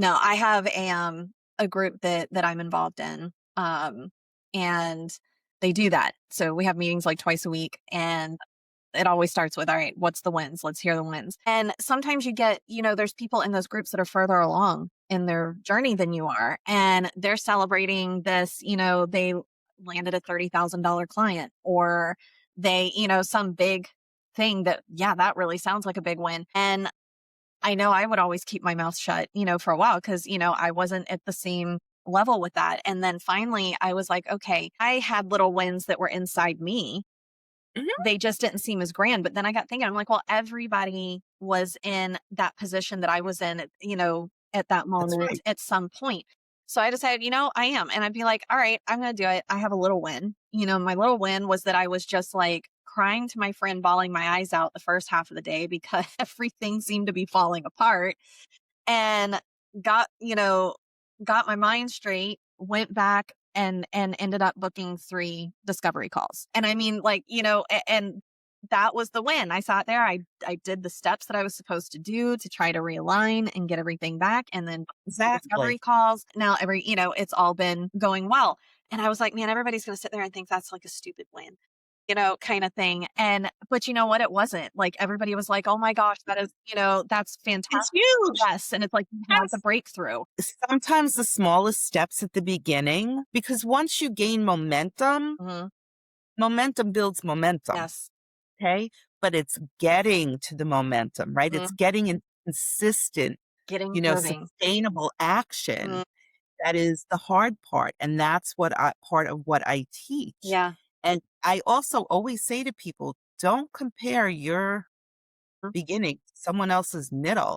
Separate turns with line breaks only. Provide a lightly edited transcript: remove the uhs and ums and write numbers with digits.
No, I have a group that I'm involved in, and they do that. So we have meetings like twice a week, and it always starts with, all right, what's the wins? Let's hear the wins. And sometimes you get, there's people in those groups that are further along in their journey than you are, and they're celebrating this, they landed a $30,000 client, or they, some big thing that, yeah, that really sounds like a big win. And I know I would always keep my mouth shut, for a while because, I wasn't at the same level with that. And then finally I was like, okay, I had little wins that were inside me.
Mhm.
They just didn't seem as grand. But then I got thinking, I'm like, well, everybody was in that position that I was in, at that
That's
moment
right.
at some point. So I decided, I am. And I'd be like, all right, I'm going to do it. I have a little win. My little win was that I was just like crying to my friend, bawling my eyes out the first half of the day because everything seemed to be falling apart, and got, got my mind straight, went back and ended up booking 3 discovery calls. And I mean, like, and that was the win. I sat there, I did the steps that I was supposed to do to try to realign and get everything back, and then discovery
Exactly.
calls. Now it's all been going well. And I was like, man, everybody's going to sit there and think that's like a stupid win, kind of thing. But you know what? It wasn't. Like everybody was like, "Oh my gosh, that is, that's
It's
fantastic."
huge.
Yes, and it's like you had the
Yes.
breakthrough.
Sometimes the smallest steps at the beginning, because once you gain momentum,
Mhm.
momentum builds momentum.
Yes.
Okay. But it's getting to the momentum, right? It's
Mhm.
getting in consistent,
Getting moving.
sustainable action
Mhm.
that is the hard part. And that's part of what I teach.
Yeah.
And I also always say to people, don't compare your
Mhm.
beginning to someone else's middle.